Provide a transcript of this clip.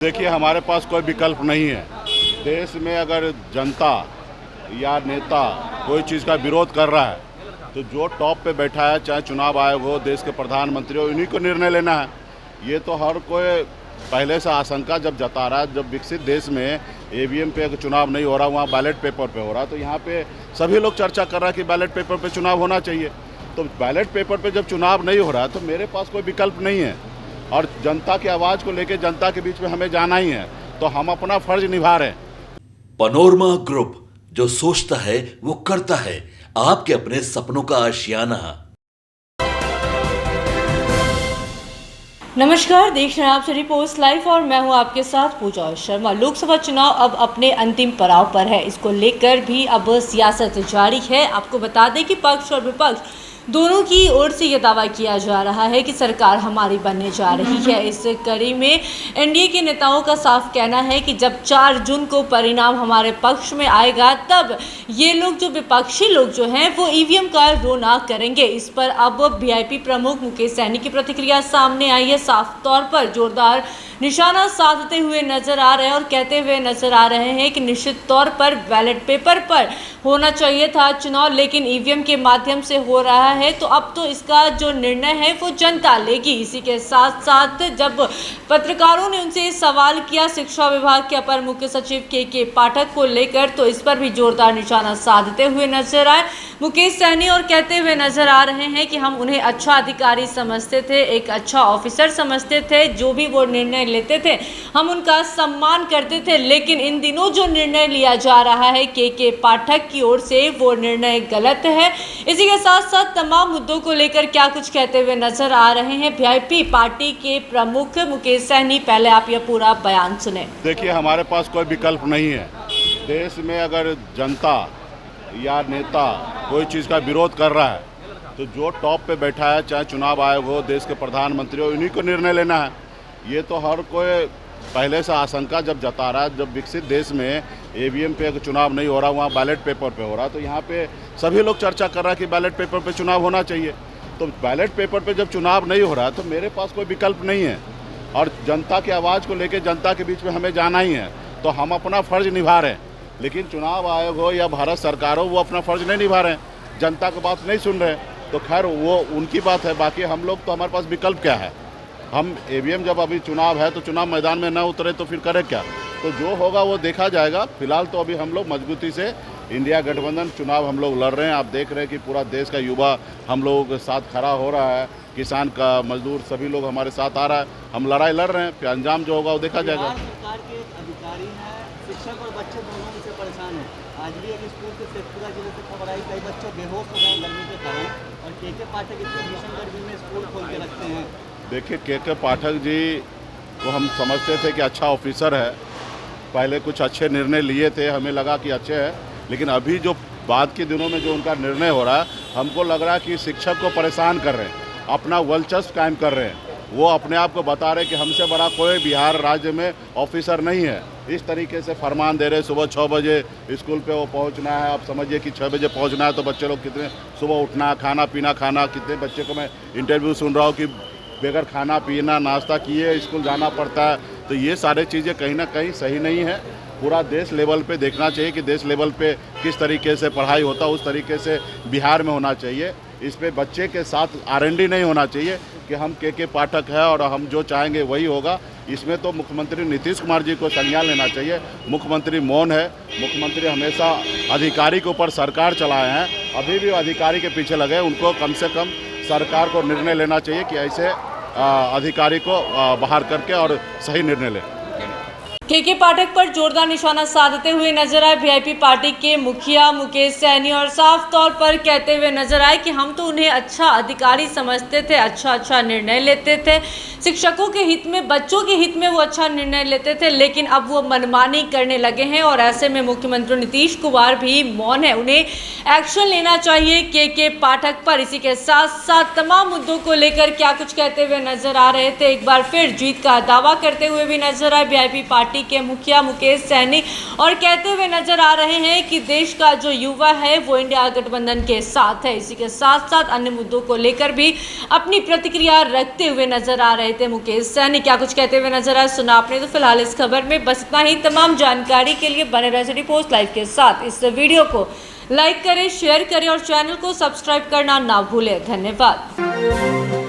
देखिए, हमारे पास कोई विकल्प नहीं है। देश में अगर जनता या नेता कोई चीज़ का विरोध कर रहा है तो जो टॉप पे बैठा है, चाहे चुनाव आयोग हो, देश के प्रधानमंत्री हो, इन्हीं को निर्णय लेना है। ये तो हर कोई पहले से आशंका जब जता रहा है। जब विकसित देश में ईवीएम पे चुनाव नहीं हो रहा, वहाँ बैलेट पेपर पे हो रहा, तो यहाँ पे सभी लोग चर्चा कर रहा है कि बैलेट पेपर पे चुनाव होना चाहिए। तो बैलेट पेपर पे जब चुनाव नहीं हो रहा तो मेरे पास कोई विकल्प नहीं है और जनता की आवाज़ को लेकर जनता के बीच में हमें जाना ही है, तो हम अपना फर्ज निभा रहे हैं। पनोरमा ग्रुप, जो सोचता है वो करता है। आपके अपने सपनों का आशियाना। नमस्कार, देख रहे हैं आप सभी पोस्ट लाइव और मैं हूं आपके साथ पूजा शर्मा। लोकसभा चुनाव अब अपने अंतिम पड़ाव पर है। इसको लेकर भी अब सियासत जारी है। आपको बता दें कि पक्ष और विपक्ष दोनों की ओर से यह दावा किया जा रहा है कि सरकार हमारी बनने जा रही है। इस कड़ी में एनडीए के नेताओं का साफ कहना है कि जब 4 जून को परिणाम हमारे पक्ष में आएगा तब ये लोग, जो विपक्षी लोग जो हैं, वो ईवीएम का रोना करेंगे। इस पर अब वीआईपी प्रमुख मुकेश सहनी की प्रतिक्रिया सामने आई है। साफ तौर पर जोरदार निशाना साधते हुए नजर आ रहे हैं और कहते हुए नजर आ रहे हैं कि निश्चित तौर पर बैलेट पेपर पर होना चाहिए था चुनाव, लेकिन ईवीएम के माध्यम से हो रहा है, तो अब तो इसका जो निर्णय है वो जनता लेगी। इसी के साथ साथ जब पत्रकारों ने उनसे सवाल किया शिक्षा विभाग के अपर मुख्य सचिव के पाठक को लेकर, तो इस पर भी जोरदार निशाना साधते हुए नजर आए मुकेश सहनी और कहते हुए नजर आ रहे हैं कि हम उन्हें अच्छा अधिकारी समझते थे, एक अच्छा ऑफिसर समझते थे। जो भी वो निर्णय लेते थे हम उनका सम्मान करते थे, लेकिन इन दिनों जो निर्णय लिया जा रहा है के पाठक की ओर से, वो निर्णय गलत है। इसी के साथ साथ तमाम मुद्दों को लेकर क्या कुछ कहते हुए नजर आ रहे हैं वीआईपी पार्टी के प्रमुख मुकेश सहनी। पहले आप यह पूरा बयान सुने। देखिए, हमारे पास कोई विकल्प नहीं है। देश में अगर जनता या नेता कोई चीज़ का विरोध कर रहा है तो जो टॉप पे बैठा है, चाहे चुनाव आयोग हो, देश के प्रधानमंत्री हो, इन्हीं को निर्णय लेना है। ये तो हर कोई पहले से आशंका जब जता रहा है। जब विकसित देश में ईवीएम पे चुनाव नहीं हो रहा, वहाँ बैलेट पेपर पे हो रहा, तो यहाँ पे सभी लोग चर्चा कर रहा है कि बैलेट पेपर पे चुनाव होना चाहिए। तो बैलेट पेपर पे जब चुनाव नहीं हो रहा तो मेरे पास कोई विकल्प नहीं है और जनता की आवाज़ को लेकर जनता के बीच में हमें जाना ही है, तो हम अपना फर्ज निभा रहे हैं। लेकिन चुनाव आयोग हो या भारत सरकार हो, वो अपना फर्ज नहीं निभा रहे हैं, जनता की बात नहीं सुन रहे हैं। तो खैर वो उनकी बात है। बाकी हम लोग तो, हमारे पास विकल्प क्या है? हम ईवीएम, जब अभी चुनाव है तो चुनाव मैदान में न उतरे तो फिर करें क्या? तो जो होगा वो देखा जाएगा। फिलहाल तो अभी हम लोग मजबूती से इंडिया गठबंधन चुनाव हम लोग लड़ रहे हैं। आप देख रहे हैं कि पूरा देश का युवा हम लोगों के साथ खड़ा हो रहा है, किसान का, मजदूर, सभी लोग हमारे साथ आ रहा है। हम लड़ाई लड़ रहे हैं, फिर अंजाम जो होगा वो देखा जाएगा। सरकार के अधिकारी हैं, शिक्षक और बच्चे दोनों से परेशान हैं। आज भी एक स्कूल के शेखपुरा जिले से खबर आई, कई बच्चे बेहोश हो गए गर्मी के कारण, और के पाठक इतने भीषण गर्मी में स्कूल खोल के रखते हैं। देखिए, के पाठक जी को हम समझते थे कि अच्छा ऑफिसर है, पहले कुछ अच्छे निर्णय लिए थे, हमें लगा कि अच्छे हैं। लेकिन अभी जो बाद के दिनों में जो उनका निर्णय हो रहा है, हमको लग रहा है कि शिक्षक को परेशान कर रहे हैं, अपना वर्चस्व कायम कर रहे हैं। वो अपने आप को बता रहे कि हमसे बड़ा कोई बिहार राज्य में ऑफिसर नहीं है। इस तरीके से फरमान दे रहे, सुबह 6 बजे स्कूल पे वो पहुंचना है। आप समझिए कि 6 बजे पहुंचना है तो बच्चे लोग कितने सुबह उठना, खाना पीना खाना, कितने बच्चे को मैं इंटरव्यू सुन रहा हूँ कि बगैर खाना पीना नाश्ता किए स्कूल जाना पड़ता है। तो ये सारी चीज़ें कहीं ना कहीं सही नहीं है। पूरा देश लेवल पे देखना चाहिए कि देश लेवल पे किस तरीके से पढ़ाई होता है, उस तरीके से बिहार में होना चाहिए। इस पे बच्चे के साथ आरएनडी नहीं होना चाहिए कि हम के पाठक है और हम जो चाहेंगे वही होगा। इसमें तो मुख्यमंत्री नीतीश कुमार जी को संज्ञान लेना चाहिए। मुख्यमंत्री मौन है। मुख्यमंत्री हमेशा अधिकारी के ऊपर सरकार चलाए हैं, अभी भी अधिकारी के पीछे लगे। उनको कम से कम सरकार को निर्णय लेना चाहिए कि ऐसे अधिकारी को बाहर करके और सही निर्णय लें। के पाठक पर जोरदार निशाना साधते हुए नजर आए वीआईपी पार्टी के मुखिया मुकेश सहनी और साफ तौर पर कहते हुए नजर आए कि हम तो उन्हें अच्छा अधिकारी समझते थे, अच्छा निर्णय लेते थे, शिक्षकों के हित में, बच्चों के हित में वो अच्छा निर्णय लेते थे, लेकिन अब वो मनमानी करने लगे हैं और ऐसे में मुख्यमंत्री नीतीश कुमार भी मौन है। उन्हें एक्शन लेना चाहिए के पाठक पर। इसी के साथ साथ तमाम मुद्दों को लेकर क्या कुछ कहते हुए नजर आ रहे थे। एक बार फिर जीत का दावा करते हुए भी नजर आए वीआईपी पार्टी पार्टी के मुखिया मुकेश सैनी और कहते हुए नजर आ रहे हैं कि देश का जो युवा है वो इंडिया गठबंधन के साथ है। इसी के साथ साथ अन्य मुद्दों को लेकर भी अपनी प्रतिक्रिया रखते हुए नजर आ रहे थे मुकेश सैनी। क्या कुछ कहते हुए नजर आए सुना आपने। तो फिलहाल इस खबर में बस इतना ही। तमाम जानकारी के लिए बने रहे सिटी पोस्ट लाइव के साथ। इस वीडियो को लाइक करें, शेयर करें और चैनल को सब्सक्राइब करना ना भूलें। धन्यवाद।